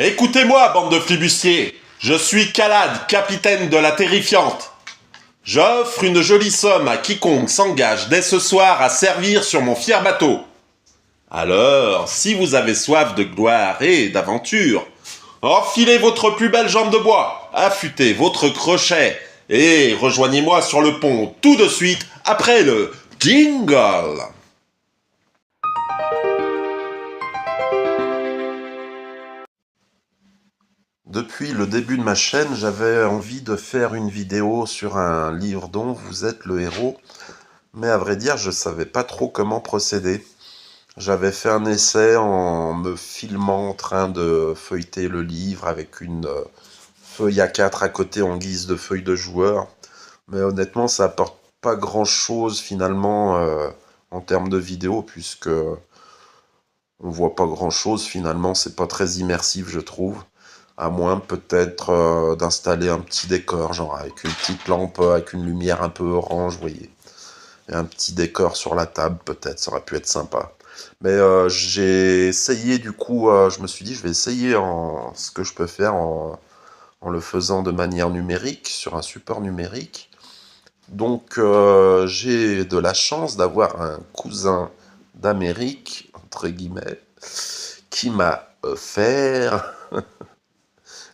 Écoutez-moi, bande de flibustiers. Je suis Calad, capitaine de la Terrifiante. J'offre une jolie somme à quiconque s'engage dès ce soir à servir sur mon fier bateau. Alors, si vous avez soif de gloire et d'aventure, enfilez votre plus belle jambe de bois, affûtez votre crochet et rejoignez-moi sur le pont tout de suite après le jingle. Depuis le début de ma chaîne, j'avais envie de faire une vidéo sur un livre dont vous êtes le héros, mais à vrai dire, je savais pas trop comment procéder. J'avais fait un essai en me filmant en train de feuilleter le livre avec une feuille A4 à côté en guise de feuille de joueur, mais honnêtement, ça apporte pas grand-chose finalement en termes de vidéo, puisque on voit pas grand-chose finalement, c'est pas très immersif je trouve. À moins peut-être d'installer un petit décor, genre avec une petite lampe, avec une lumière un peu orange, vous voyez. Et un petit décor sur la table, peut-être, ça aurait pu être sympa. Mais j'ai essayé, du coup, je me suis dit, je vais essayer ce que je peux faire en le faisant de manière numérique, sur un support numérique. Donc, j'ai de la chance d'avoir un cousin d'Amérique, entre guillemets, qui m'a offert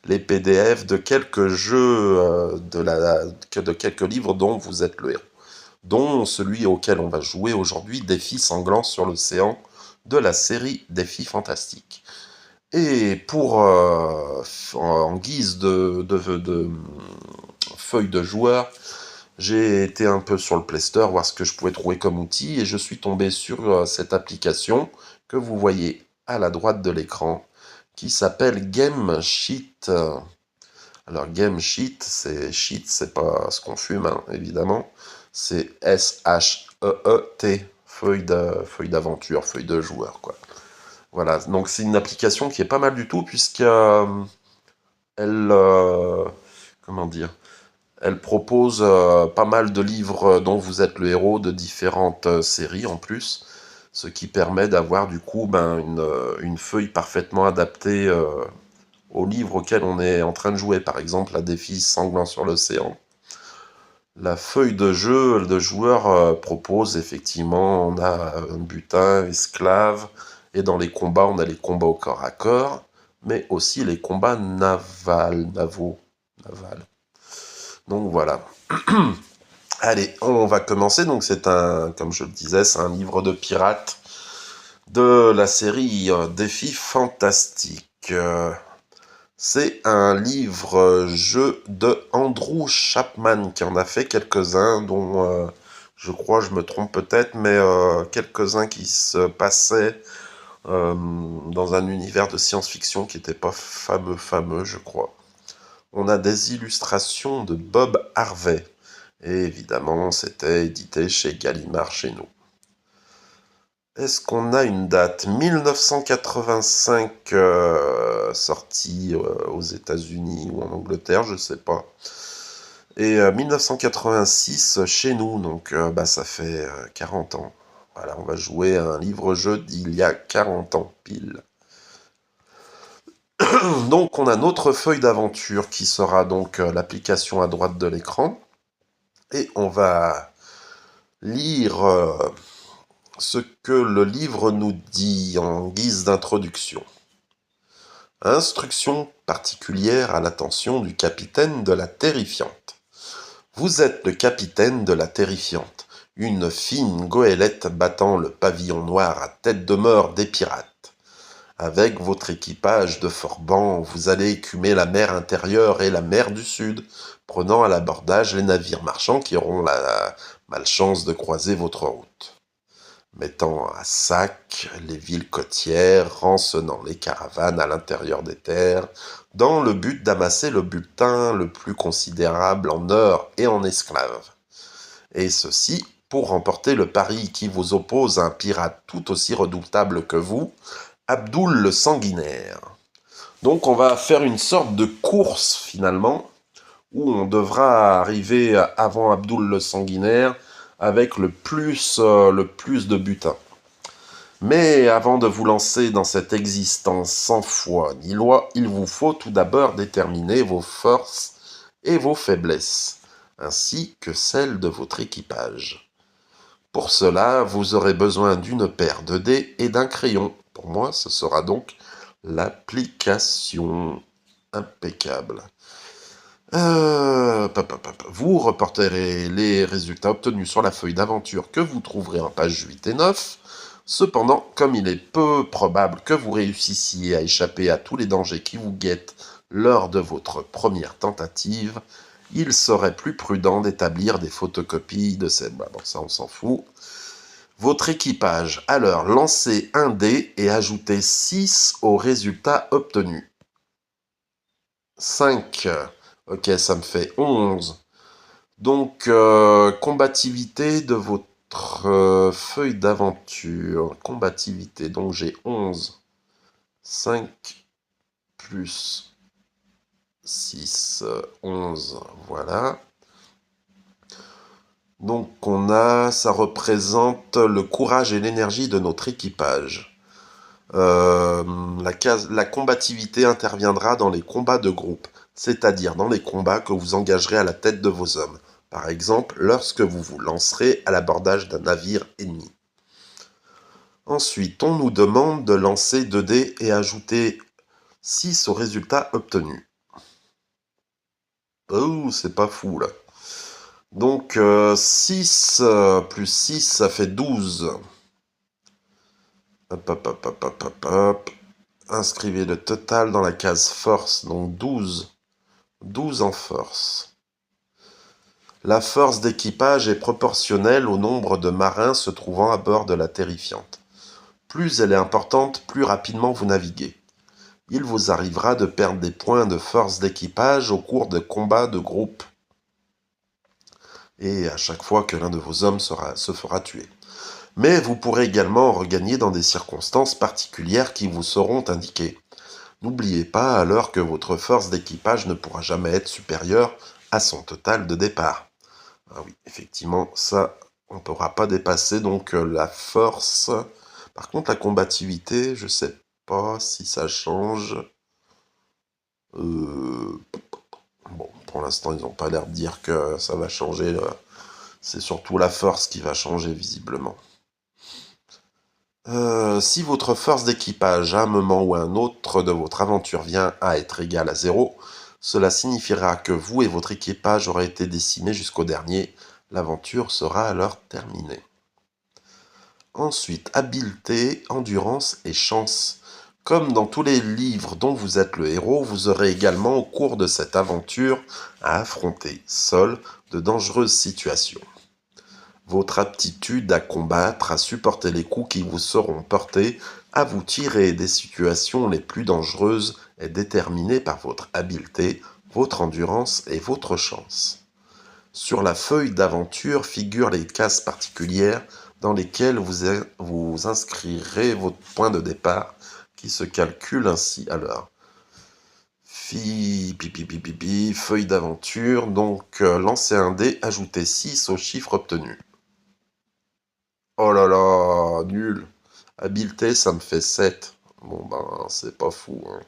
les PDF de quelques jeux, de quelques livres dont vous êtes le héros, dont celui auquel on va jouer aujourd'hui, Défis sanglants sur l'océan, de la série Défis fantastiques. Et en guise de feuille de joueur, j'ai été un peu sur le Play Store, voir ce que je pouvais trouver comme outil, et je suis tombé sur cette application que vous voyez à la droite de l'écran, qui s'appelle Game Sheet. Alors Game Sheet, c'est pas ce qu'on fume, hein, évidemment. C'est S-H-E-E-T, feuille d'aventure, feuille de joueur, quoi. Voilà, donc c'est une application qui est pas mal du tout, puisqu'elle, comment dire, elle propose pas mal de livres dont vous êtes le héros, de différentes séries en plus, ce qui permet d'avoir du coup une feuille parfaitement adaptée au livre auquel on est en train de jouer, par exemple la Défis sanglants sur l'océan. La feuille de jeu de joueur propose effectivement, on a un butin, esclave, et dans les combats, on a les combats au corps à corps, mais aussi les combats navals. Donc voilà. Allez, on va commencer. Donc c'est comme je le disais, c'est un livre de pirates de la série Défis fantastiques. C'est un livre-jeu de Andrew Chapman qui en a fait quelques-uns, dont je crois, je me trompe peut-être, mais quelques-uns qui se passaient dans un univers de science-fiction qui n'était pas fameux, je crois. On a des illustrations de Bob Harvey, et évidemment, c'était édité chez Gallimard chez nous. Est-ce qu'on a une date 1985 sortie aux États-Unis ou en Angleterre, je sais pas. Et 1986 chez nous, donc ça fait 40 ans. Voilà, on va jouer à un livre-jeu d'il y a 40 ans pile. Donc on a notre feuille d'aventure qui sera donc l'application à droite de l'écran. Et on va lire ce que le livre nous dit en guise d'introduction. Instruction particulière à l'attention du capitaine de la Terrifiante. Vous êtes le capitaine de la Terrifiante, une fine goélette battant le pavillon noir à tête de mort des pirates. Avec votre équipage de forbans, vous allez écumer la mer intérieure et la mer du Sud, prenant à l'abordage les navires marchands qui auront la malchance de croiser votre route. Mettant à sac les villes côtières, rançonnant les caravanes à l'intérieur des terres, dans le but d'amasser le butin le plus considérable en or et en esclaves. Et ceci pour remporter le pari qui vous oppose à un pirate tout aussi redoutable que vous, Abdul le Sanguinaire. Donc on va faire une sorte de course finalement, où on devra arriver avant Abdul le Sanguinaire avec le plus de butin. Mais avant de vous lancer dans cette existence sans foi ni loi, il vous faut tout d'abord déterminer vos forces et vos faiblesses, ainsi que celles de votre équipage. Pour cela, vous aurez besoin d'une paire de dés et d'un crayon. Pour moi, ce sera donc l'application. Impeccable. Vous reporterez les résultats obtenus sur la feuille d'aventure que vous trouverez en pages 8 et 9. Cependant, comme il est peu probable que vous réussissiez à échapper à tous les dangers qui vous guettent lors de votre première tentative, il serait plus prudent d'établir des photocopies de ces... Bon, ça on s'en fout. Votre équipage, alors lancez un dé et ajoutez 6 au résultat obtenu. 5. Ok, ça me fait 11. Donc, combativité de votre feuille d'aventure. Combativité, donc j'ai 11. 5 plus 6, 11. Voilà. Donc, ça représente le courage et l'énergie de notre équipage. La combativité interviendra dans les combats de groupe, c'est-à-dire dans les combats que vous engagerez à la tête de vos hommes. Par exemple, lorsque vous vous lancerez à l'abordage d'un navire ennemi. Ensuite, on nous demande de lancer 2 dés et ajouter 6 au résultat obtenu. Oh, c'est pas fou là. Donc 6 plus 6, ça fait 12. Hop, hop, hop, hop, hop, hop, hop. Inscrivez le total dans la case force, donc 12. 12 en force. La force d'équipage est proportionnelle au nombre de marins se trouvant à bord de la Terrifiante. Plus elle est importante, plus rapidement vous naviguez. Il vous arrivera de perdre des points de force d'équipage au cours de combats de groupe. Et à chaque fois que l'un de vos hommes se fera tuer. Mais vous pourrez également en regagner dans des circonstances particulières qui vous seront indiquées. N'oubliez pas alors que votre force d'équipage ne pourra jamais être supérieure à son total de départ. Ah oui, effectivement, ça, on ne pourra pas dépasser donc la force. Par contre, la combativité, je sais pas si ça change. Bon, pour l'instant, ils n'ont pas l'air de dire que ça va changer. C'est surtout la force qui va changer visiblement. Si votre force d'équipage à un moment ou à un autre de votre aventure vient à être égale à 0, cela signifiera que vous et votre équipage auraient été décimés jusqu'au dernier. L'aventure sera alors terminée. Ensuite, habileté, endurance et chance. Comme dans tous les livres dont vous êtes le héros, vous aurez également au cours de cette aventure à affronter, seul, de dangereuses situations. Votre aptitude à combattre, à supporter les coups qui vous seront portés, à vous tirer des situations les plus dangereuses est déterminée par votre habileté, votre endurance et votre chance. Sur la feuille d'aventure figurent les cases particulières dans lesquelles vous inscrirez votre point de départ qui se calcule ainsi. Alors, feuille d'aventure, donc lancez un dé, ajoutez 6 au chiffre obtenu. Oh là là, nul. Habileté, ça me fait 7. Bon ben, c'est pas fou. Hein.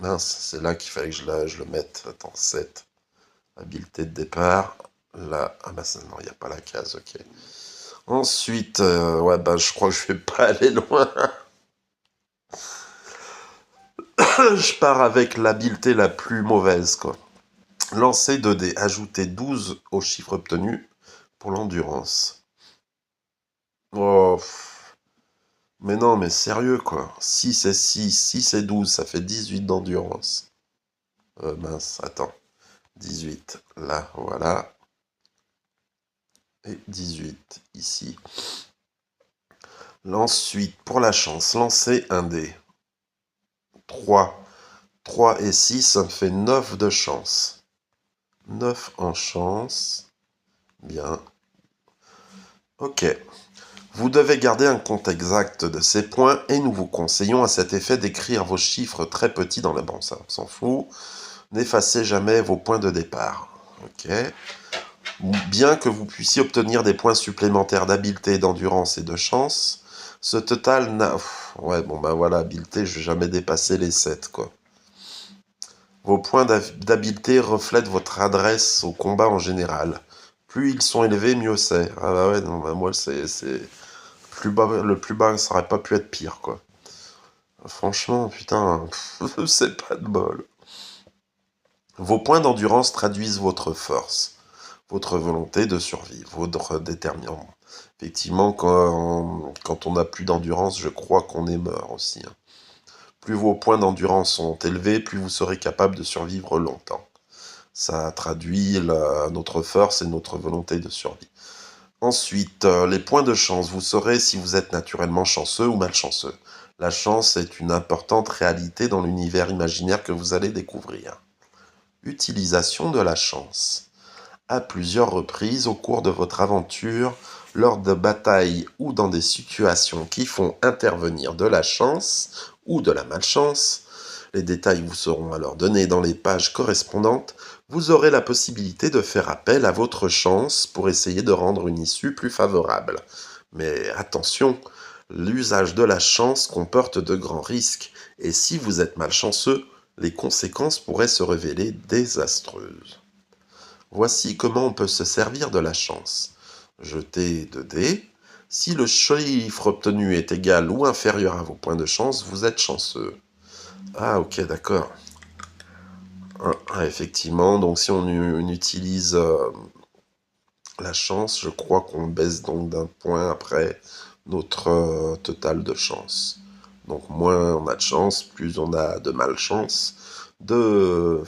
Mince, c'est là qu'il fallait que je le mette. Attends, 7. Habileté de départ. Là, ah bah non, il n'y a pas la case, ok. Ensuite, ouais, bah je crois que je vais pas aller loin. Je pars avec l'habileté la plus mauvaise, quoi. Lancer 2 dés, ajouter 12 au chiffre obtenu pour l'endurance. Oh, mais non, mais sérieux, quoi. 6 et 6, 6 et 12, ça fait 18 d'endurance. Mince, attends. 18, là, voilà. Et 18, ici. Ensuite, pour la chance, lancer un dé. 3. 3 et 6, ça me fait 9 de chance. 9 en chance. Bien. Ok. Vous devez garder un compte exact de ces points et nous vous conseillons à cet effet d'écrire vos chiffres très petits dans la banque. Ça, on s'en fout. N'effacez jamais vos points de départ. Ok. Bien que vous puissiez obtenir des points supplémentaires d'habileté, d'endurance et de chance, ce total n'a... Ouais, bon ben voilà, habileté, je vais jamais dépasser les 7, quoi. Vos points d'habileté reflètent votre adresse au combat en général. Plus ils sont élevés, mieux c'est. Ah bah ouais, non, bah moi, c'est... Plus bas, le plus bas, ça aurait pas pu être pire, quoi. Franchement, putain, c'est pas de bol. Vos points d'endurance traduisent votre force, votre volonté de survivre, votre déterminant. Effectivement, quand on n'a plus d'endurance, je crois qu'on est mort aussi, hein. Plus vos points d'endurance sont élevés, plus vous serez capable de survivre longtemps. Ça traduit notre force et notre volonté de survie. Ensuite, les points de chance. Vous saurez si vous êtes naturellement chanceux ou malchanceux. La chance est une importante réalité dans l'univers imaginaire que vous allez découvrir. Utilisation de la chance. À plusieurs reprises au cours de votre aventure, lors de batailles ou dans des situations qui font intervenir de la chance ou de la malchance, les détails vous seront alors donnés dans les pages correspondantes, vous aurez la possibilité de faire appel à votre chance pour essayer de rendre une issue plus favorable. Mais attention, l'usage de la chance comporte de grands risques, et si vous êtes malchanceux, les conséquences pourraient se révéler désastreuses. Voici comment on peut se servir de la chance. Jetez 2 dés. Si le chiffre obtenu est égal ou inférieur à vos points de chance, vous êtes chanceux. Ah ok, d'accord. Effectivement, donc si on utilise la chance, je crois qu'on baisse donc d'un point après notre total de chance. Donc moins on a de chance, plus on a de malchance de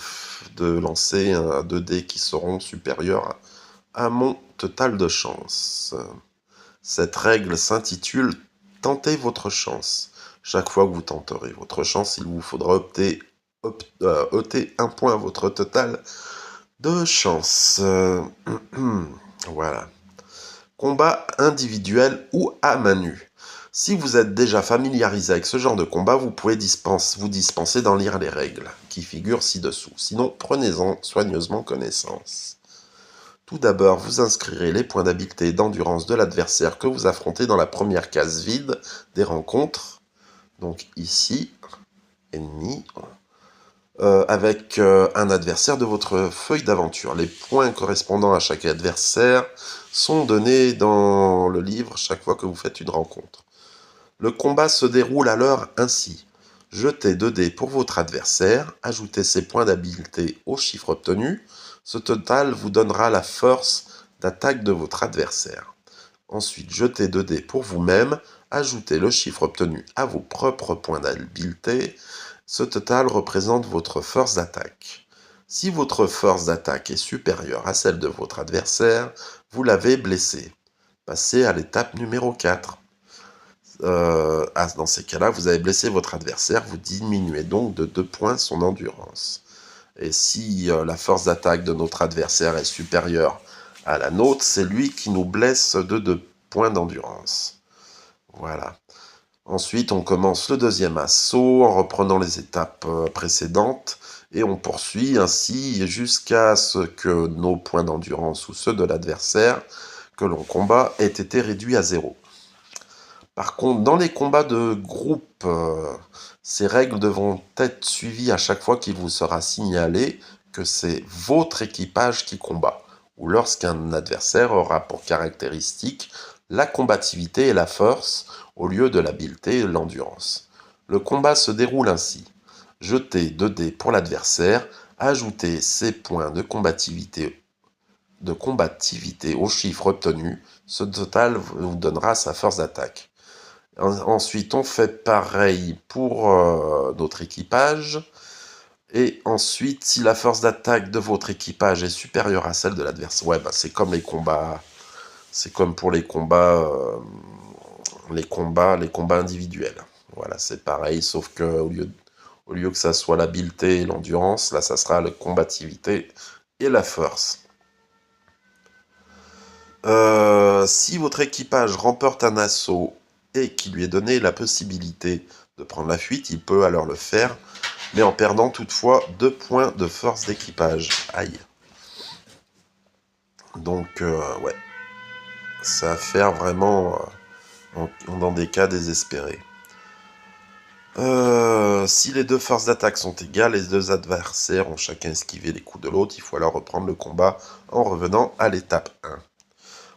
lancer 2 dés qui seront supérieurs à mon total de chance. Cette règle s'intitule « Tentez votre chance ». Chaque fois que vous tenterez votre chance, il vous faudra ôter un point à votre total de chance. Voilà. Combat individuel ou à main nue. Si vous êtes déjà familiarisé avec ce genre de combat, vous pouvez vous dispenser d'en lire les règles, qui figurent ci-dessous. Sinon, prenez-en soigneusement connaissance. Tout d'abord, vous inscrirez les points d'habileté et d'endurance de l'adversaire que vous affrontez dans la première case vide des rencontres. Donc ici, ennemi, avec un adversaire de votre feuille d'aventure. Les points correspondant à chaque adversaire sont donnés dans le livre chaque fois que vous faites une rencontre. Le combat se déroule alors ainsi. Jetez 2 dés pour votre adversaire, ajoutez ses points d'habileté au chiffre obtenu. Ce total vous donnera la force d'attaque de votre adversaire. Ensuite, jetez 2 dés pour vous-même, ajoutez le chiffre obtenu à vos propres points d'habileté. Ce total représente votre force d'attaque. Si votre force d'attaque est supérieure à celle de votre adversaire, vous l'avez blessé. Passez à l'étape numéro 4. Dans ces cas-là, vous avez blessé votre adversaire, vous diminuez donc de 2 points son endurance. Et si la force d'attaque de notre adversaire est supérieure à la nôtre, c'est lui qui nous blesse de 2 points d'endurance. Voilà. Ensuite, on commence le deuxième assaut en reprenant les étapes précédentes et on poursuit ainsi jusqu'à ce que nos points d'endurance ou ceux de l'adversaire que l'on combat aient été réduits à 0. Par contre, dans les combats de groupe, ces règles devront être suivies à chaque fois qu'il vous sera signalé que c'est votre équipage qui combat, ou lorsqu'un adversaire aura pour caractéristique la combativité et la force au lieu de l'habileté et l'endurance. Le combat se déroule ainsi. Jetez 2 dés pour l'adversaire, ajoutez ses points de combativité au chiffre obtenu, ce total vous donnera sa force d'attaque. Ensuite, on fait pareil pour notre équipage. Et ensuite, si la force d'attaque de votre équipage est supérieure à celle de l'adversaire, ouais, bah, c'est comme les combats, c'est comme pour les combats individuels. Voilà, c'est pareil, sauf que au lieu que ça soit l'habileté et l'endurance, là, ça sera la combativité et la force. Si votre équipage remporte un assaut et qu'il lui est donné la possibilité de prendre la fuite, il peut alors le faire, mais en perdant toutefois 2 points de force d'équipage. Aïe. Donc, ouais, c'est à faire vraiment dans des cas désespérés. Si les deux forces d'attaque sont égales, les deux adversaires ont chacun esquivé les coups de l'autre, il faut alors reprendre le combat en revenant à l'étape 1.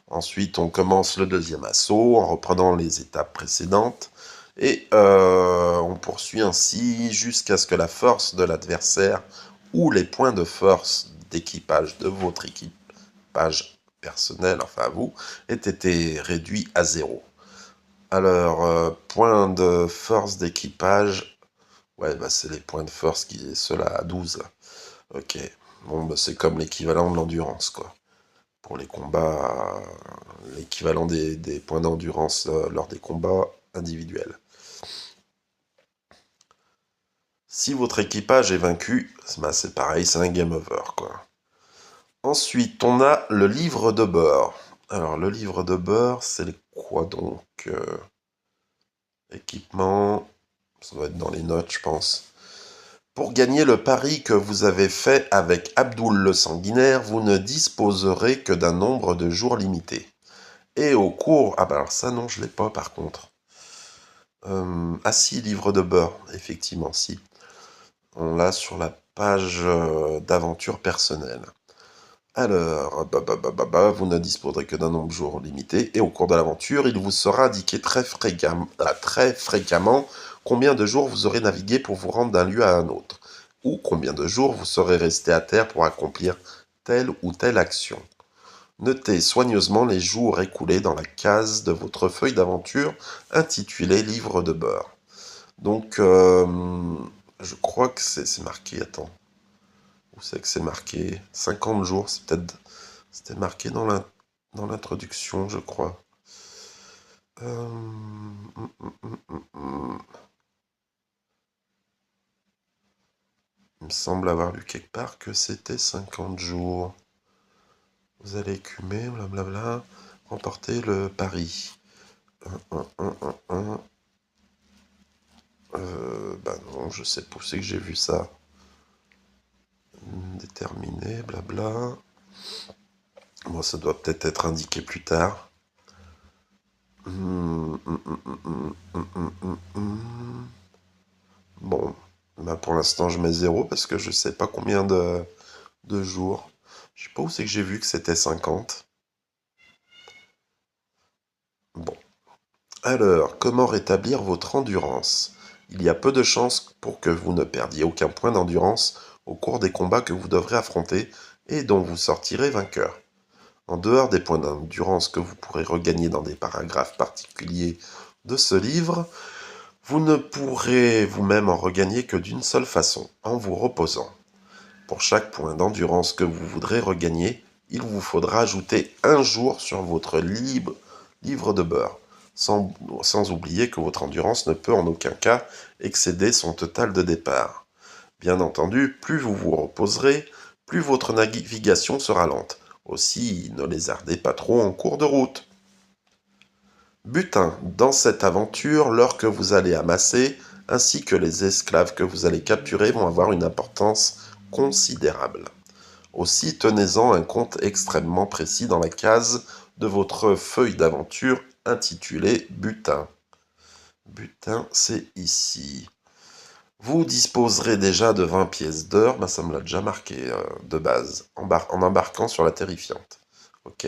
Ensuite, on commence le deuxième assaut en reprenant les étapes précédentes et on poursuit ainsi jusqu'à ce que la force de l'adversaire ou les points de force d'équipage de votre équipage personnel, enfin à vous, aient été réduits à 0. Alors, points de force d'équipage, ouais, bah c'est les points de force qui ceux-là à 12. Là. Ok, bon, bah c'est comme l'équivalent de l'endurance, quoi. Pour les combats, l'équivalent des points d'endurance lors des combats individuels. Si votre équipage est vaincu, bah c'est pareil, c'est un game over, quoi. Ensuite, on a le livre de bord. Alors, le livre de bord, c'est quoi donc équipement, ça doit être dans les notes, je pense. Pour gagner le pari que vous avez fait avec Abdul le Sanguinaire, vous ne disposerez que d'un nombre de jours limité. Et au cours... Ah bah alors ça non, je l'ai pas par contre. Ah si, livre de bord, effectivement, si. On l'a sur la page d'aventure personnelle. Alors, vous ne disposerez que d'un nombre de jours limité, et au cours de l'aventure, il vous sera indiqué très fréquemment combien de jours vous aurez navigué pour vous rendre d'un lieu à un autre, ou combien de jours vous serez resté à terre pour accomplir telle ou telle action. Notez soigneusement les jours écoulés dans la case de votre feuille d'aventure intitulée Livre de bord. Donc, je crois que c'est marqué, attends. Où c'est que c'est marqué 50 jours, c'était marqué dans l'introduction, je crois. Il me semble avoir lu quelque part que c'était 50 jours. Vous allez écumer, blablabla, remporter le pari. Bah non, je sais pas où c'est que j'ai vu ça. Déterminé, blabla. Bon, ça doit peut-être être indiqué plus tard. Bon, bah pour l'instant je mets 0 parce que je sais pas combien de jours. Je sais pas où c'est que j'ai vu que c'était 50. Bon. Alors, comment rétablir votre endurance? Il y a peu de chances pour que vous ne perdiez aucun point d'endurance au cours des combats que vous devrez affronter et dont vous sortirez vainqueur. En dehors des points d'endurance que vous pourrez regagner dans des paragraphes particuliers de ce livre, vous ne pourrez vous-même en regagner que d'une seule façon, en vous reposant. Pour chaque point d'endurance que vous voudrez regagner, il vous faudra ajouter un jour sur votre livre de bord, sans oublier que votre endurance ne peut en aucun cas excéder son total de départ. Bien entendu, plus vous vous reposerez, plus votre navigation sera lente. Aussi, ne lézardez pas trop en cours de route. Butin. Dans cette aventure, l'or que vous allez amasser, ainsi que les esclaves que vous allez capturer vont avoir une importance considérable. Aussi, tenez-en un compte extrêmement précis dans la case de votre feuille d'aventure intitulée Butin. Butin, c'est ici. Vous disposerez déjà de 20 pièces d'or, bah ça me l'a déjà marqué de base, en embarquant sur la terrifiante. Ok.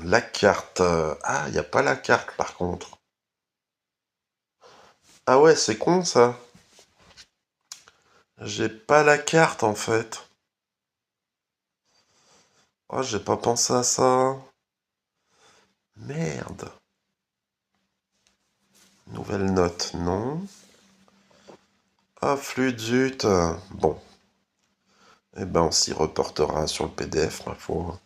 La carte. Ah, il n'y a pas la carte par contre. Ah ouais, c'est con ça. J'ai pas la carte en fait. Oh, j'ai pas pensé à ça. Merde. Nouvelle note, non. Ah, flûte. Bon. Eh ben, on s'y reportera sur le PDF, ma foi.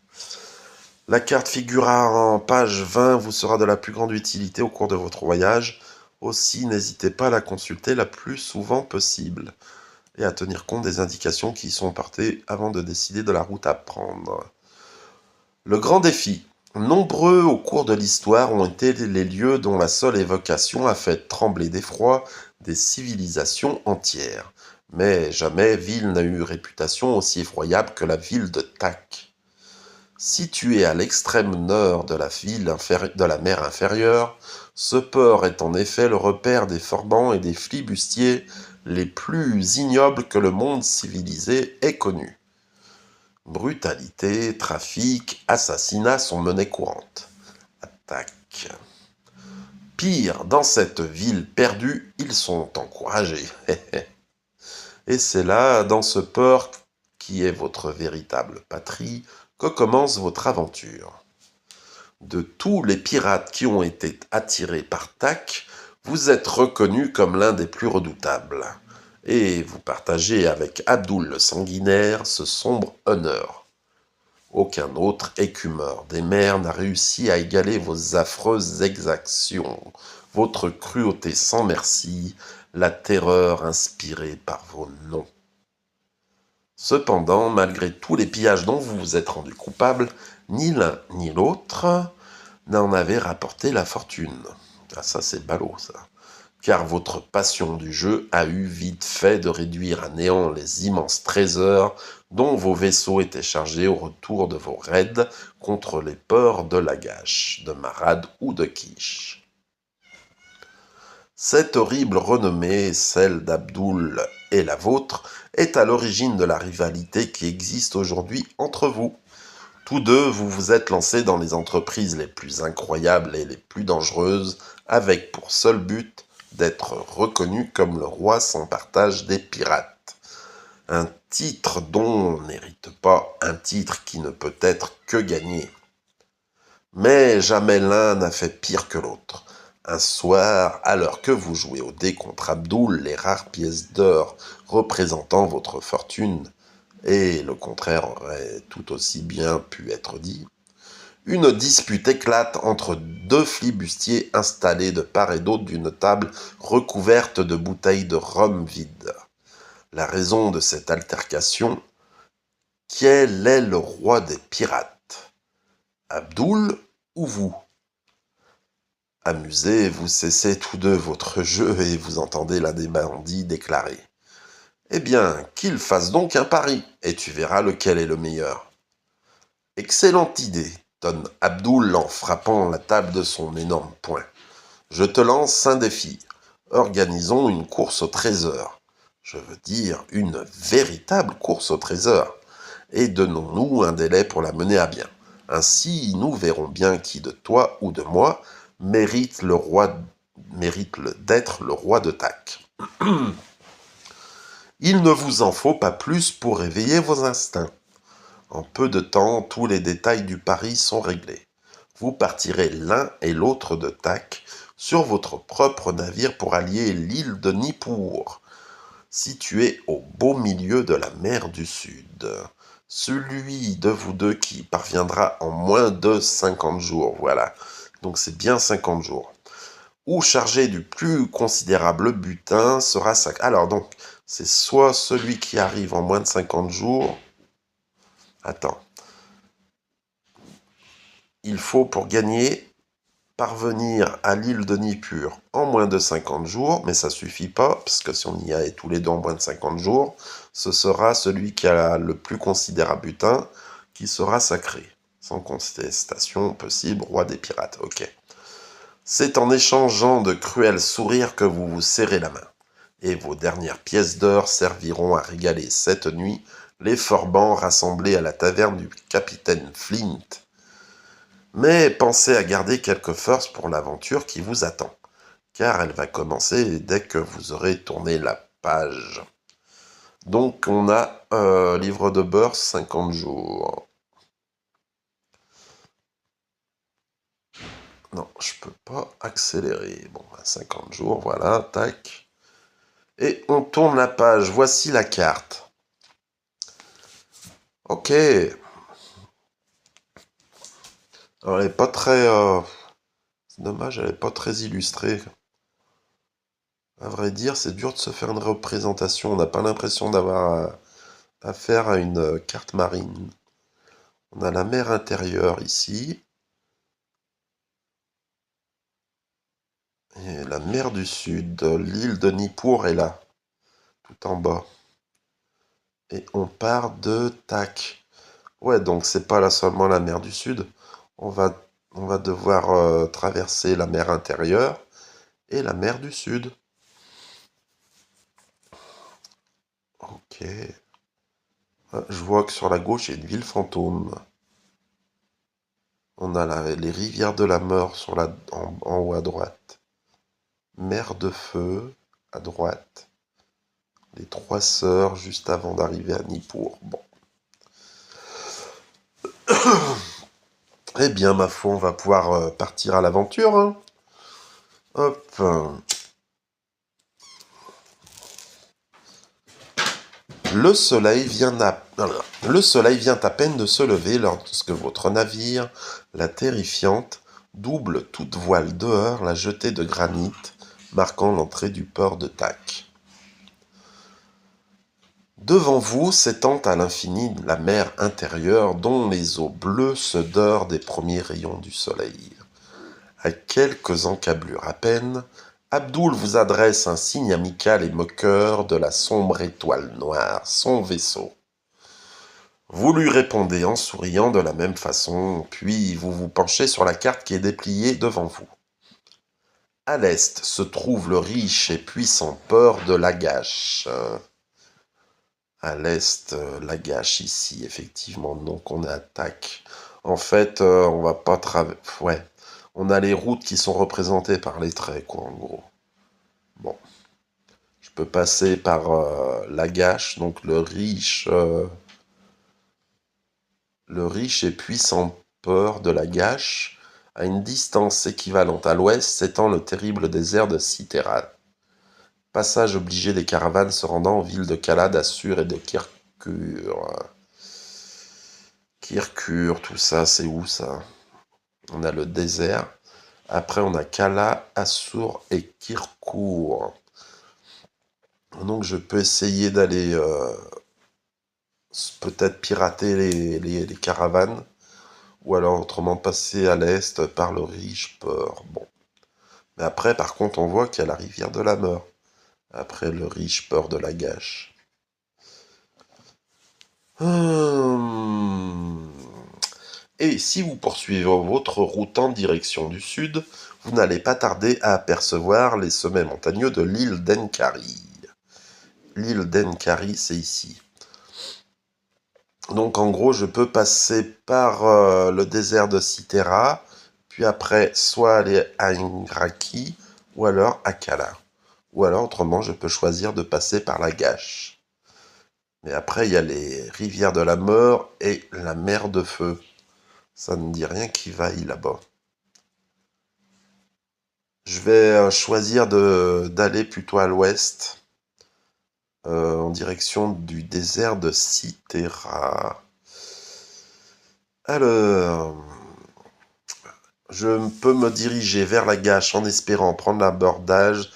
La carte figurera en page 20, vous sera de la plus grande utilité au cours de votre voyage. Aussi, n'hésitez pas à la consulter la plus souvent possible et à tenir compte des indications qui y sont portées avant de décider de la route à prendre. Le grand défi. Nombreux au cours de l'histoire ont été les lieux dont la seule évocation a fait trembler d'effroi des civilisations entières. Mais jamais ville n'a eu réputation aussi effroyable que la ville de Tak. Situé à l'extrême nord de la mer inférieure, ce port est en effet le repère des forbans et des flibustiers les plus ignobles que le monde civilisé ait connus. Brutalité, trafic, assassinats sont monnaie courante. Attaque. Pire, dans cette ville perdue, ils sont encouragés. Et c'est là, dans ce port qui est votre véritable patrie, que commence votre aventure. De tous les pirates qui ont été attirés par Tak, vous êtes reconnu comme l'un des plus redoutables. Et vous partagez avec Abdul le Sanguinaire ce sombre honneur. Aucun autre écumeur des mers n'a réussi à égaler vos affreuses exactions, votre cruauté sans merci, la terreur inspirée par vos noms. Cependant, malgré tous les pillages dont vous vous êtes rendu coupable, ni l'un ni l'autre n'en avait rapporté la fortune. Ah, ça c'est ballot, ça. Car votre passion du jeu a eu vite fait de réduire à néant les immenses trésors dont vos vaisseaux étaient chargés au retour de vos raids contre les ports de Lagash, de Marad ou de Kish. Cette horrible renommée, celle d'Abdul et la vôtre, est à l'origine de la rivalité qui existe aujourd'hui entre vous. Tous deux, vous vous êtes lancés dans les entreprises les plus incroyables et les plus dangereuses, avec pour seul but d'être reconnu comme le roi sans partage des pirates. Un titre dont on n'hérite pas, un titre qui ne peut être que gagné. Mais jamais l'un n'a fait pire que l'autre. Un soir, alors que vous jouez au dé contre Abdul, les rares pièces d'or représentant votre fortune, et le contraire aurait tout aussi bien pu être dit, une dispute éclate entre deux flibustiers installés de part et d'autre d'une table recouverte de bouteilles de rhum vides. La raison de cette altercation, quel est le roi des pirates? Abdul ou vous? Amusés, vous cessez tous deux votre jeu et vous entendez l'un des bandits déclarer. Eh bien, qu'il fasse donc un pari, et tu verras lequel est le meilleur. Excellente idée, donne Abdul en frappant la table de son énorme poing. Je te lance un défi. Organisons une course au trésor. Je veux dire, une véritable course au trésor. Et donnons-nous un délai pour la mener à bien. Ainsi, nous verrons bien qui de toi ou de moi mérite d'être le roi de Tak. Il ne vous en faut pas plus pour réveiller vos instincts. En peu de temps, tous les détails du pari sont réglés. Vous partirez l'un et l'autre de Tak sur votre propre navire pour allier l'île de Nippur, située au beau milieu de la mer du Sud. Celui de vous deux qui parviendra en moins de 50 jours, voilà. Donc c'est bien 50 jours. Ou chargé du plus considérable butin sera sacré. Alors donc, c'est soit celui qui arrive en moins de 50 jours. Attends. Il faut pour gagner parvenir à l'île de Nippur en moins de 50 jours, mais ça suffit pas, parce que si on y est tous les deux en moins de 50 jours, ce sera celui qui a le plus considérable butin qui sera sacré. Sans contestation possible, roi des pirates. Ok. C'est en échangeant de cruels sourires que vous vous serrez la main. Et vos dernières pièces d'or serviront à régaler cette nuit les forbans rassemblés à la taverne du capitaine Flint. Mais pensez à garder quelques forces pour l'aventure qui vous attend, car elle va commencer dès que vous aurez tourné la page. Donc on a livre de beurre 50 jours. Non, je peux pas accélérer. Bon, 50 jours, voilà, tac. Et on tourne la page, voici la carte. Ok. Alors, elle est pas très... C'est dommage, elle est pas très illustrée. À vrai dire, c'est dur de se faire une représentation. On n'a pas l'impression d'avoir affaire à une carte marine. On a la mer intérieure ici. Et la mer du Sud. L'île de Nippur est là, tout en bas. Et on part de tac. Ouais, donc c'est pas là seulement la mer du Sud. On va, on va devoir traverser la mer intérieure et la mer du Sud. Ok. Ah, je vois que sur la gauche, il y a une ville fantôme. On a les rivières de la mort en haut à droite. Mer de feu à droite. Les trois sœurs juste avant d'arriver à Nippur. Bon. Eh bien, ma foi, on va pouvoir partir à l'aventure, hein. Hop. Le soleil vient Le soleil vient à peine de se lever lorsque votre navire, la terrifiante, double toute voile dehors la jetée de granit, marquant l'entrée du port de Tac. Devant vous s'étend à l'infini la mer intérieure dont les eaux bleues se dorent des premiers rayons du soleil. À quelques encablures à peine, Abdoul vous adresse un signe amical et moqueur de la sombre étoile noire, son vaisseau. Vous lui répondez en souriant de la même façon, puis vous vous penchez sur la carte qui est dépliée devant vous. À l'est se trouve le riche et puissant port de Lagash. À l'est, Lagash ici, effectivement, donc on attaque. En fait, on va pas traverser... Ouais, on a les routes qui sont représentées par les traits, quoi, en gros. Bon, je peux passer par Lagash, donc le riche et puissant port de Lagash. À une distance équivalente à l'ouest s'étend le terrible désert de Citera. Passage obligé des caravanes se rendant aux villes de Kala, d'Assur et de Kirkur. Kirkur, tout ça, c'est où ça? On a le désert. Après, on a Kala, Assur et Kirkur. Donc, je peux essayer d'aller peut-être pirater les caravanes. Ou alors autrement passer à l'est par le riche port. Bon. Mais après, par contre, on voit qu'il y a la rivière de la mort. Après le riche port de Lagash. Et si vous poursuivez votre route en direction du sud, vous n'allez pas tarder à apercevoir les sommets montagneux de l'île d'Enkari. L'île d'Enkari, c'est ici. Donc en gros, je peux passer par le désert de Citera, puis après soit aller à Ingraki, ou alors à Kala. Ou alors autrement, je peux choisir de passer par la Gâche. Mais après, il y a les rivières de la mort et la mer de feu. Ça ne dit rien qui vaille là-bas. Je vais choisir d'aller plutôt à l'ouest, en direction du désert de Citera. Alors, je peux me diriger vers la Gâche en espérant prendre l'abordage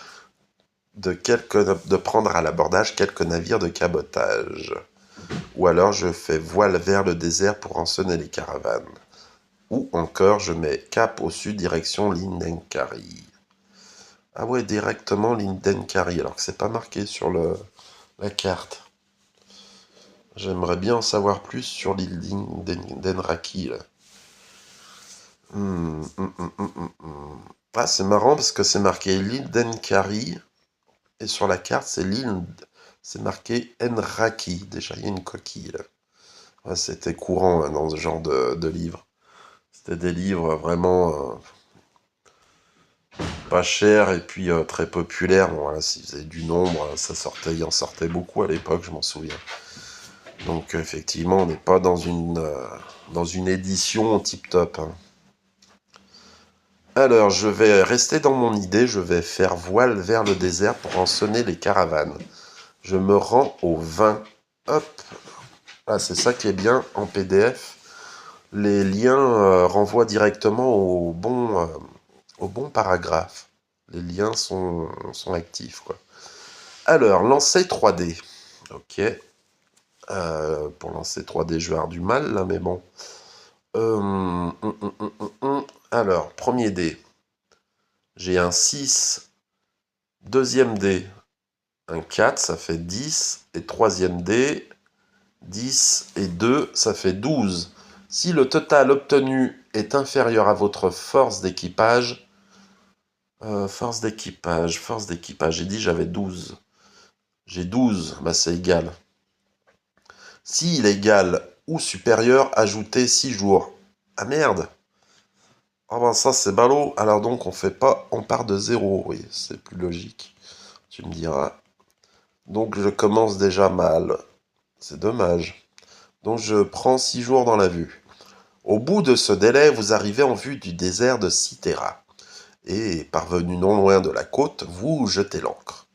de prendre à l'abordage quelques navires de cabotage. Ou alors je fais voile vers le désert pour rançonner les caravanes. Ou encore je mets cap au sud direction Lindenkari. Ah ouais, directement Lindenkari, alors que c'est pas marqué sur la carte. J'aimerais bien en savoir plus sur l'île d'Enraki, là. Ah, c'est marrant parce que c'est marqué l'île d'Enkari et sur la carte c'est marqué Enraki. Déjà, il y a une coquille là. Ouais, c'était courant hein, dans ce genre de livres. C'était des livres vraiment pas chers et puis très populaires. Bon, voilà, s'ils faisaient du nombre, il en sortait beaucoup à l'époque, je m'en souviens. Donc effectivement, on n'est pas dans une édition tip-top, hein. Alors, je vais rester dans mon idée, je vais faire voile vers le désert pour rançonner les caravanes. Je me rends au 20. Hop. Ah, c'est ça qui est bien en PDF. Les liens renvoient directement au bon paragraphe. Les liens sont actifs, quoi. Alors, lancer 3D. Ok. Pour lancer 3D, je vais avoir du mal, là, mais bon. Alors, premier dé. J'ai un 6. Deuxième dé. Un 4, ça fait 10. Et troisième dé, 10 et 2, ça fait 12. Si le total obtenu est inférieur à votre force d'équipage, force d'équipage, j'ai dit j'avais 12. J'ai 12, bah c'est égal. S'il est égal ou supérieur, ajoutez 6 jours. Ah merde! Ah ben ça c'est ballot, alors donc on fait pas, on part de 0, oui, c'est plus logique, tu me diras. Donc je commence déjà mal, c'est dommage. Donc je prends 6 jours dans la vue. Au bout de ce délai, vous arrivez en vue du désert de Cythera. Et, parvenu non loin de la côte, vous jetez l'ancre.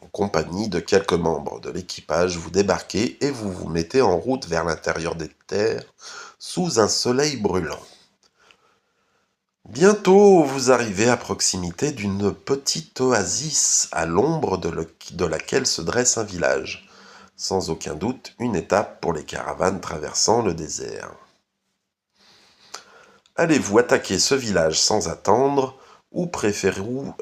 En compagnie de quelques membres de l'équipage, vous débarquez et vous vous mettez en route vers l'intérieur des terres, sous un soleil brûlant. Bientôt, vous arrivez à proximité d'une petite oasis à l'ombre de laquelle se dresse un village. Sans aucun doute, une étape pour les caravanes traversant le désert. Allez-vous attaquer ce village sans attendre, ou préférez-vous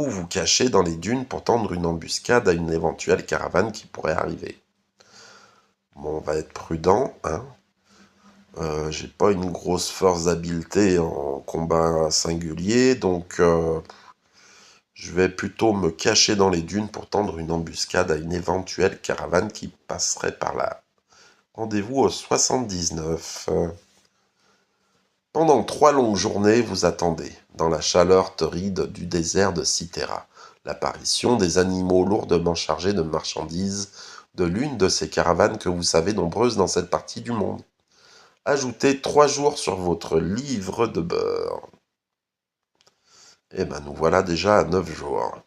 vous cacher dans les dunes pour tendre une embuscade à une éventuelle caravane qui pourrait arriver? Bon, on va être prudent, hein. J'ai pas une grosse force d'habileté en combat singulier, donc je vais plutôt me cacher dans les dunes pour tendre une embuscade à une éventuelle caravane qui passerait par là. Rendez-vous au 79. Pendant 3 longues journées, vous attendez, dans la chaleur torride du désert de Cythera, l'apparition des animaux lourdement chargés de marchandises de l'une de ces caravanes que vous savez nombreuses dans cette partie du monde. Ajoutez 3 jours sur votre livre de beurre. Eh ben, nous voilà déjà à 9 jours.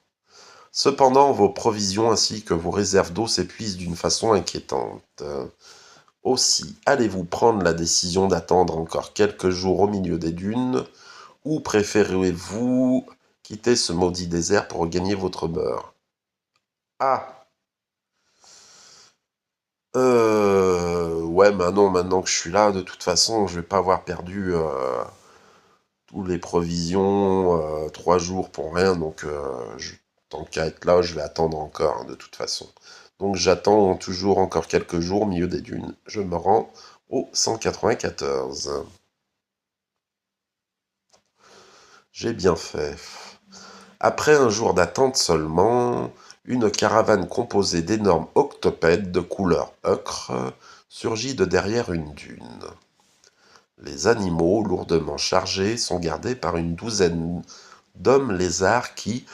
Cependant, vos provisions ainsi que vos réserves d'eau s'épuisent d'une façon inquiétante. Aussi, allez-vous prendre la décision d'attendre encore quelques jours au milieu des dunes, ou préférez-vous quitter ce maudit désert pour regagner votre beurre? Ah! Ouais, maintenant que je suis là, de toute façon, je vais pas avoir perdu tous les provisions, 3 jours pour rien, donc tant qu'à être là, je vais attendre encore, hein, de toute façon. Donc j'attends toujours encore quelques jours au milieu des dunes. Je me rends au 194. J'ai bien fait. Après un jour d'attente seulement, une caravane composée d'énormes octopèdes de couleur ocre surgit de derrière une dune. Les animaux, lourdement chargés, sont gardés par une douzaine d'hommes lézards qui,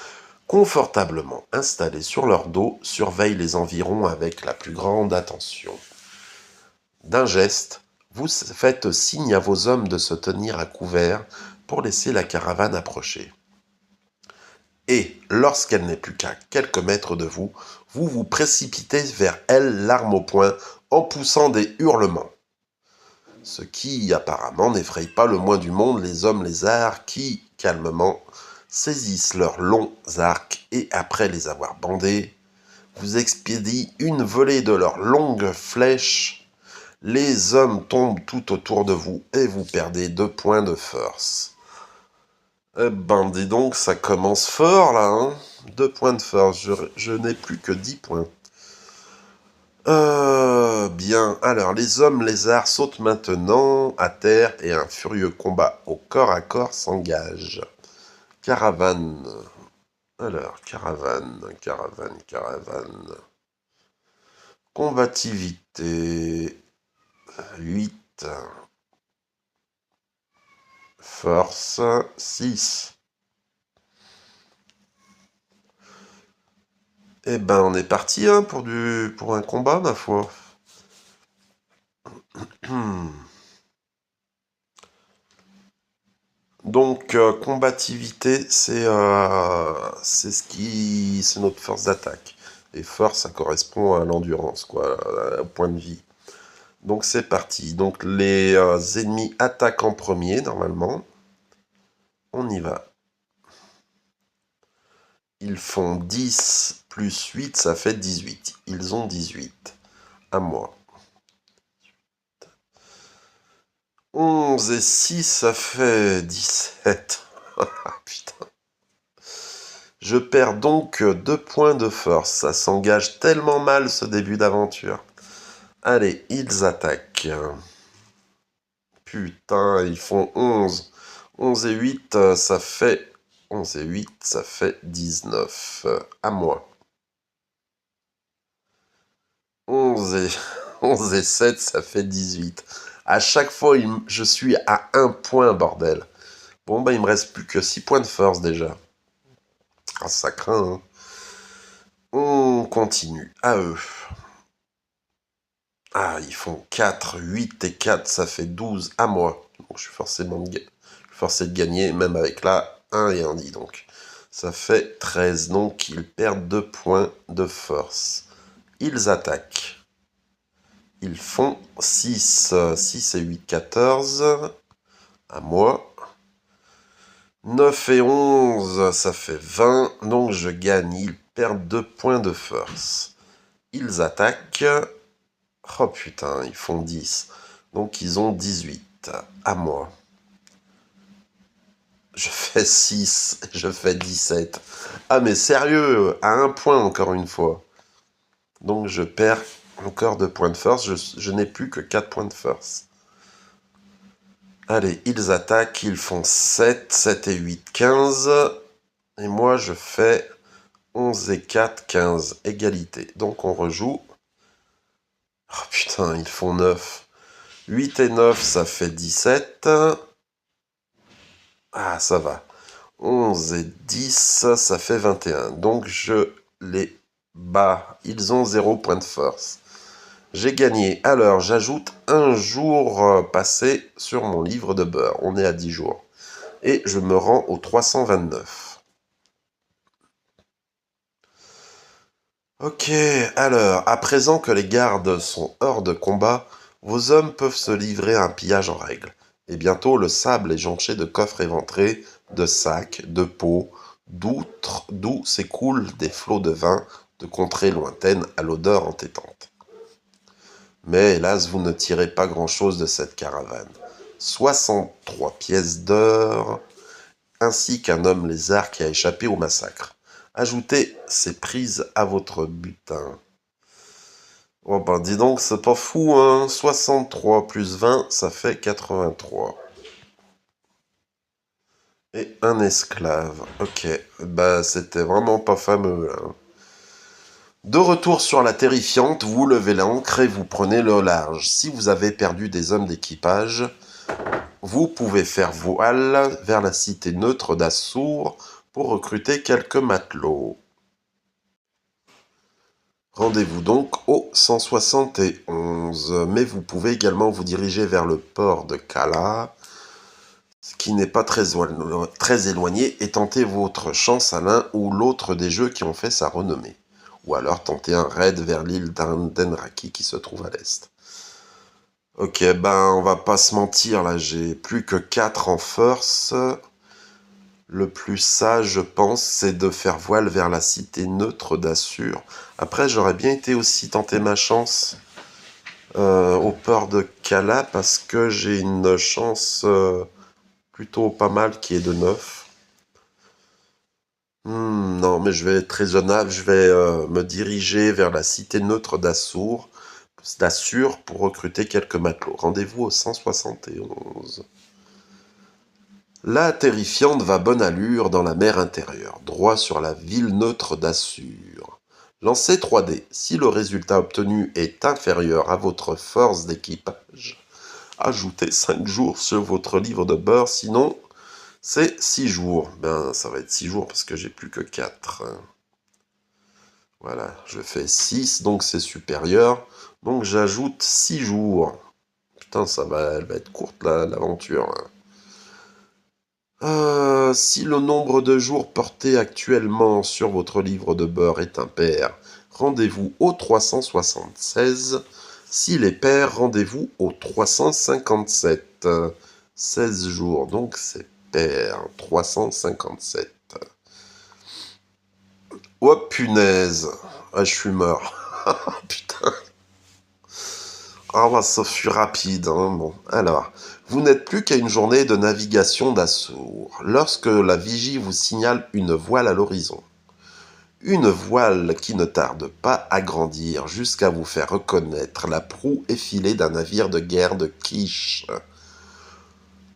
confortablement installés sur leur dos, surveillent les environs avec la plus grande attention. D'un geste, vous faites signe à vos hommes de se tenir à couvert pour laisser la caravane approcher. Et, lorsqu'elle n'est plus qu'à quelques mètres de vous, vous vous précipitez vers elle, l'arme au poing, en poussant des hurlements. Ce qui, apparemment, n'effraie pas le moins du monde les hommes lézards qui, calmement, saisissent leurs longs arcs et, après les avoir bandés, vous expédient une volée de leurs longues flèches. Les hommes tombent tout autour de vous et vous perdez 2 points de force. Eh ben, dis donc, ça commence fort, là, hein. 2 points de force, je n'ai plus que 10 points. Bien, alors, les hommes lézards sautent maintenant à terre et un furieux combat au corps à corps s'engage. Caravane. Alors, caravane. Combativité. 8. Force. 6. Eh ben, on est parti, hein, pour un combat, ma foi. Donc, combativité, c'est c'est notre force d'attaque. Et force, ça correspond à l'endurance, quoi, au point de vie. Donc, c'est parti. Donc, les ennemis attaquent en premier, normalement. On y va. Ils font 10 plus 8, ça fait 18. Ils ont 18. À moi. 11 et 6, ça fait 17. Putain. Je perds donc 2 points de force. Ça s'engage tellement mal ce début d'aventure. Allez, ils attaquent. Putain, ils font 11. 11 et 8, ça fait... 11 et 8, ça fait 19. À moi. 11 et... 11 et 7, ça fait 18. À chaque fois, je suis à 1 point, bordel. Bon, bah, il me reste plus que 6 points de force, déjà. Ah, ça craint, hein. On continue. À eux. Ah, ils font 4, 8 et 4, ça fait 12 à moi. Donc, je suis forcé de gagner, même avec là, 1 et 1 dit donc. Ça fait 13, donc ils perdent 2 points de force. Ils attaquent. Ils font 6, 6 et 8, 14. À moi. 9 et 11, ça fait 20, donc je gagne. Ils perdent 2 points de force. Ils attaquent. Oh putain, ils font 10. Donc ils ont 18. À moi. Je fais 6, je fais 17. Ah mais sérieux, à 1 point encore une fois. Donc je perds encore 2 points de force, je n'ai plus que 4 points de force. Allez, ils attaquent, ils font 7, 7 et 8, 15. Et moi je fais 11 et 4, 15. Égalité. Donc on rejoue. Oh putain, ils font 9. 8 et 9, ça fait 17. Ah, ça va. 11 et 10, ça fait 21. Donc je les bats. Ils ont 0 point de force. J'ai gagné. Alors j'ajoute un jour passé sur mon livre de beurre. On est à 10 jours. Et je me rends au 329. Ok, alors, à présent que les gardes sont hors de combat, vos hommes peuvent se livrer à un pillage en règle. Et bientôt le sable est jonché de coffres éventrés, de sacs, de pots, d'où s'écoulent des flots de vin de contrées lointaines à l'odeur entêtante. Mais hélas, vous ne tirez pas grand-chose de cette caravane. 63 pièces d'or, ainsi qu'un homme lézard qui a échappé au massacre. Ajoutez ces prises à votre butin. Oh ben dis donc, c'est pas fou, hein. 63 plus 20, ça fait 83. Et un esclave. Ok, bah c'était vraiment pas fameux, là. De retour sur la terrifiante, vous levez l'ancre et vous prenez le large. Si vous avez perdu des hommes d'équipage, vous pouvez faire voile vers la cité neutre d'Assour pour recruter quelques matelots. Rendez-vous donc au 171, mais vous pouvez également vous diriger vers le port de Cala, ce qui n'est pas très éloigné, et tenter votre chance à l'un ou l'autre des jeux qui ont fait sa renommée. Ou alors tenter un raid vers l'île d'Enraki qui se trouve à l'est. Ok, ben on va pas se mentir, là j'ai plus que 4 en force. Le plus sage, je pense, c'est de faire voile vers la cité neutre d'Assur. Après, j'aurais bien été aussi tenter ma chance au port de Cala parce que j'ai une chance plutôt pas mal qui est de 9. Non, mais je vais être raisonnable, je vais me diriger vers la cité neutre d'Assur pour recruter quelques matelots. Rendez-vous au 171. La terrifiante va bonne allure dans la mer intérieure, droit sur la ville neutre d'Assur. Lancez 3D. Si le résultat obtenu est inférieur à votre force d'équipage, ajoutez 5 jours sur votre livre de beurre, sinon c'est 6 jours. Ben, ça va être 6 jours parce que j'ai plus que 4. Voilà, je fais 6, donc c'est supérieur. Donc j'ajoute 6 jours. Putain, elle va être courte l'aventure. Si le nombre de jours portés actuellement sur votre livre de beurre est impair, rendez-vous au 376. S'il est pair, rendez-vous au 357. 16 jours, donc c'est pair. 357. Oh punaise. Ah, je suis mort. Putain. Ah bah ça fut rapide, hein. Bon, alors, vous n'êtes plus qu'à une journée de navigation d'Assour, lorsque la vigie vous signale une voile à l'horizon. Une voile qui ne tarde pas à grandir jusqu'à vous faire reconnaître la proue effilée d'un navire de guerre de quiche.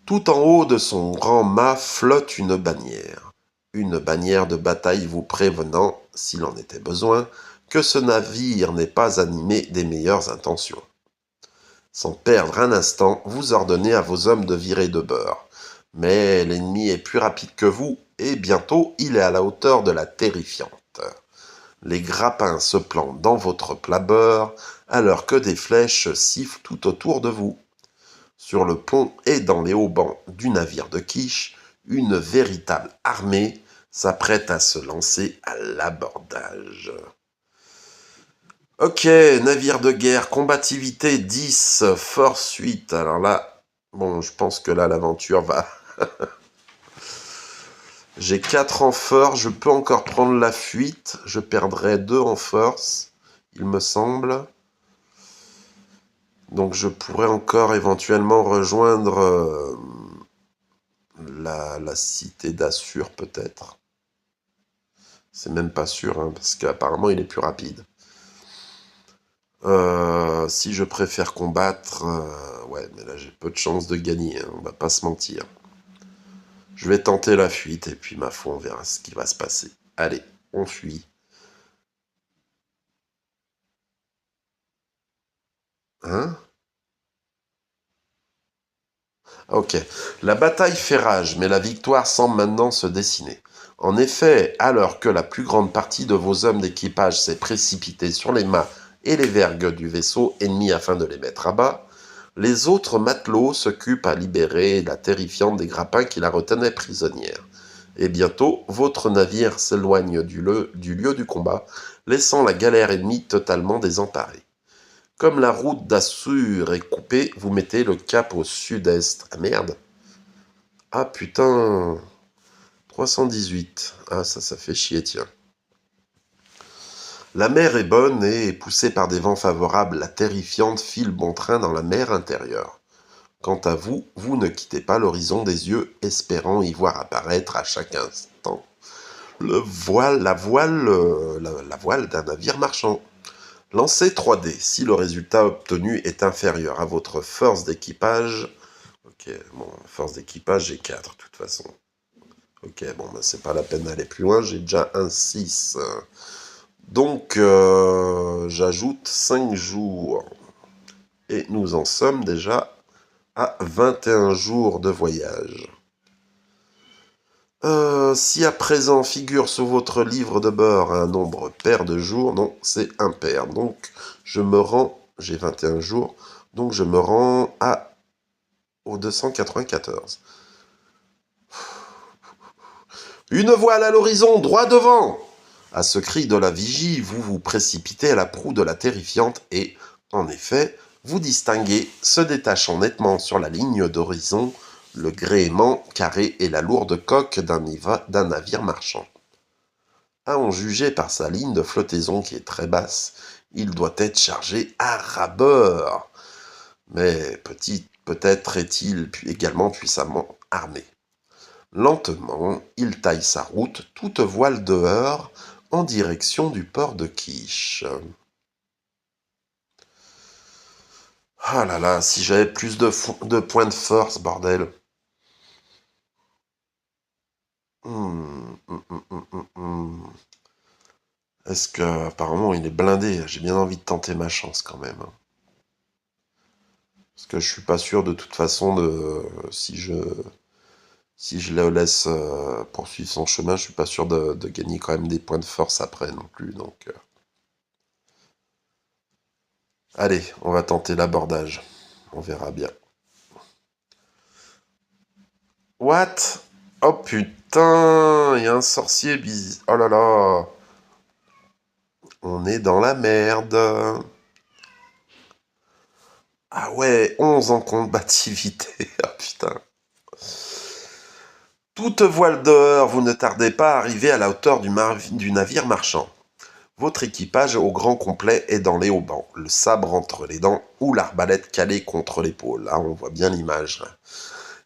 Tout en haut de son grand mât flotte une bannière de bataille vous prévenant, s'il en était besoin, que ce navire n'est pas animé des meilleures intentions. Sans perdre un instant, vous ordonnez à vos hommes de virer de bord. Mais l'ennemi est plus rapide que vous, et bientôt il est à la hauteur de la terrifiante. Les grappins se plantent dans votre plat-bord, alors que des flèches sifflent tout autour de vous. Sur le pont et dans les haubans du navire de quiche, une véritable armée s'apprête à se lancer à l'abordage. Ok, navire de guerre, combativité 10, force 8. Alors là, bon, je pense que là, l'aventure va... J'ai 4 en force, je peux encore prendre la fuite. Je perdrai 2 en force, il me semble. Donc je pourrais encore éventuellement rejoindre la cité d'Assur, peut-être. C'est même pas sûr, hein, parce qu'apparemment il est plus rapide. Si je préfère combattre, ouais, mais là j'ai peu de chances de gagner, hein, on va pas se mentir. Je vais tenter la fuite et puis ma foi on verra ce qui va se passer. Allez, on fuit. Hein? Ok. La bataille fait rage, mais la victoire semble maintenant se dessiner. En effet, alors que la plus grande partie de vos hommes d'équipage s'est précipitée sur les mâts et les vergues du vaisseau ennemi afin de les mettre à bas, les autres matelots s'occupent à libérer la terrifiante des grappins qui la retenaient prisonnière. Et bientôt, votre navire s'éloigne du lieu du combat, laissant la galère ennemie totalement désemparée. Comme la route d'Assur est coupée, vous mettez le cap au sud-est. Ah merde! Ah putain! 318. Ah ça fait chier, tiens. La mer est bonne et, poussée par des vents favorables, la terrifiante file bon train dans la mer intérieure. Quant à vous, vous ne quittez pas l'horizon des yeux, espérant y voir apparaître à chaque instant la voile d'un navire marchand. Lancez 3D. Si le résultat obtenu est inférieur à votre force d'équipage... Ok, bon, force d'équipage, j'ai 4, de toute façon. Ok, bon, ben, c'est pas la peine d'aller plus loin, j'ai déjà un 6. Donc, j'ajoute 5 jours. Et nous en sommes déjà à 21 jours de voyage. Si à présent figure sur votre livre de bord un nombre pair de jours, non, c'est impair. Donc, je me rends, j'ai 21 jours, donc je me rends au 294. Une voile à l'horizon, droit devant! À ce cri de la vigie, vous vous précipitez à la proue de la terrifiante et, en effet, vous distinguez, se détachant nettement sur la ligne d'horizon, le gréement carré et la lourde coque d'un navire marchand. À en juger par sa ligne de flottaison qui est très basse, il doit être chargé à ras-bord. Mais peut-être est-il également puissamment armé. Lentement, il taille sa route, toute voile dehors, en direction du port de Quiche. Ah là là, si j'avais plus de points de force, bordel. Est-ce que, apparemment, il est blindé? J'ai bien envie de tenter ma chance quand même. Parce que je suis pas sûr de toute façon de... Si je le laisse poursuivre son chemin, je suis pas sûr de gagner quand même des points de force après non plus. Donc, allez, on va tenter l'abordage. On verra bien. What? Oh putain, il y a un sorcier bizarre. Oh là là. On est dans la merde. Ah ouais, 11 en combativité. Ah putain. Toute voile dehors, vous ne tardez pas à arriver à la hauteur du navire marchand. Votre équipage au grand complet est dans les haubans, le sabre entre les dents ou l'arbalète calée contre l'épaule. Là, on voit bien l'image.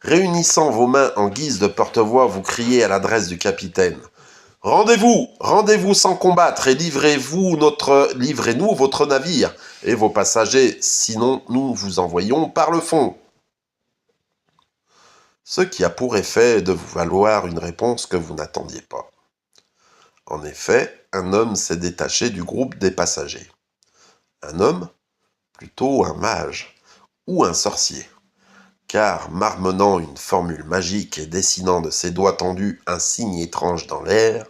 Réunissant vos mains en guise de porte-voix, vous criez à l'adresse du capitaine. Rendez-vous, rendez-vous sans combattre et livrez-nous votre navire et vos passagers, sinon nous vous envoyons par le fond. Ce qui a pour effet de vous valoir une réponse que vous n'attendiez pas. En effet, un homme s'est détaché du groupe des passagers. Un homme, plutôt un mage, ou un sorcier. Car, marmonnant une formule magique et dessinant de ses doigts tendus un signe étrange dans l'air,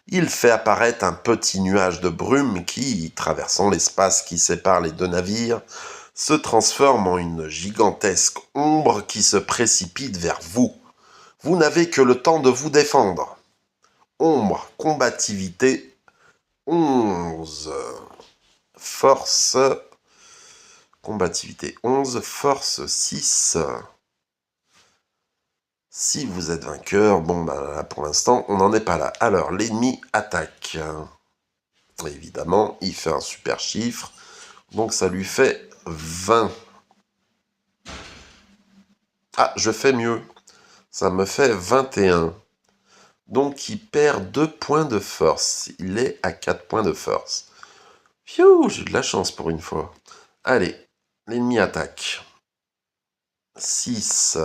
il fait apparaître un petit nuage de brume qui, traversant l'espace qui sépare les deux navires, se transforme en une gigantesque ombre qui se précipite vers vous. Vous n'avez que le temps de vous défendre. Ombre, combativité 11. Force, combativité 11, force 6. Si vous êtes vainqueur, bon ben là, pour l'instant, on n'en est pas là. Alors, l'ennemi attaque. Évidemment, il fait un super chiffre. Donc, ça lui fait 20. Ah, je fais mieux. Ça me fait 21. Donc, il perd 2 points de force. Il est à 4 points de force. Pfiou, j'ai de la chance pour une fois. Allez, l'ennemi attaque. 6.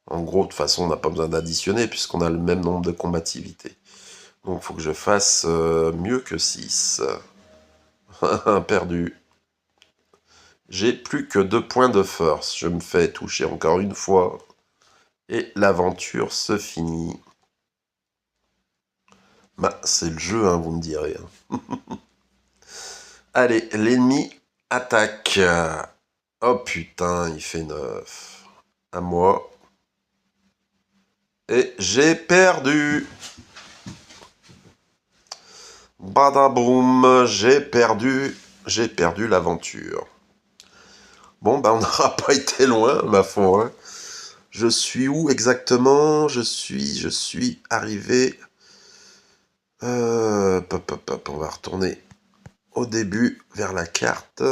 En gros, de toute façon, on n'a pas besoin d'additionner puisqu'on a le même nombre de combativité. Donc, il faut que je fasse mieux que 6. Perdu. J'ai plus que 2 points de force. Je me fais toucher encore une fois. Et l'aventure se finit. Bah, c'est le jeu, hein, vous me direz. Allez, l'ennemi attaque. Oh putain, il fait 9. À moi. Et j'ai perdu. Badaboum, j'ai perdu l'aventure. Bon, bah on n'aura pas été loin, ma foi. Hein. Je suis où exactement? Je suis arrivé... on va retourner au début, vers la carte.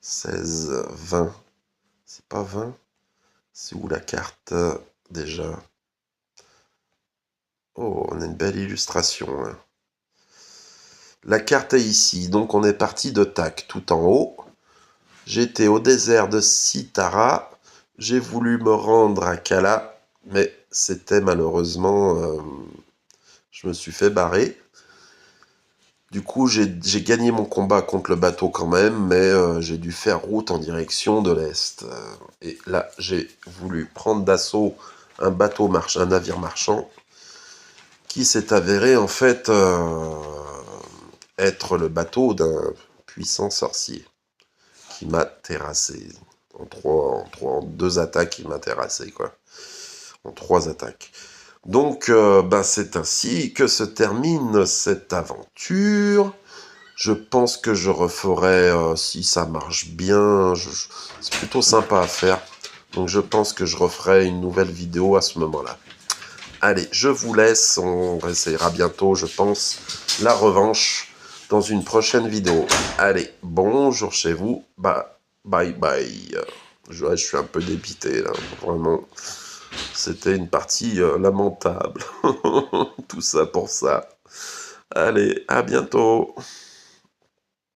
16, 20. C'est pas 20? C'est où la carte, déjà? Oh, on a une belle illustration. Hein. La carte est ici, donc on est parti de tac, tout en haut. J'étais au désert de Sitara. J'ai voulu me rendre à Kala, mais c'était malheureusement... je me suis fait barrer. Du coup, j'ai gagné mon combat contre le bateau quand même, mais j'ai dû faire route en direction de l'Est. Et là, j'ai voulu prendre d'assaut un bateau un navire marchand, qui s'est avéré en fait être le bateau d'un puissant sorcier, qui m'a terrassé. En 2 attaques, il m'a terrassé, quoi. En 3 attaques. Donc, c'est ainsi que se termine cette aventure. Je pense que je referai, si ça marche bien, c'est plutôt sympa à faire. Donc je pense que je referai une nouvelle vidéo à ce moment-là. Allez, je vous laisse, on essaiera bientôt, je pense, la revanche dans une prochaine vidéo. Allez, bonjour chez vous, bye bye. Je suis un peu dépité là, vraiment. C'était une partie lamentable. Tout ça pour ça. Allez, à bientôt.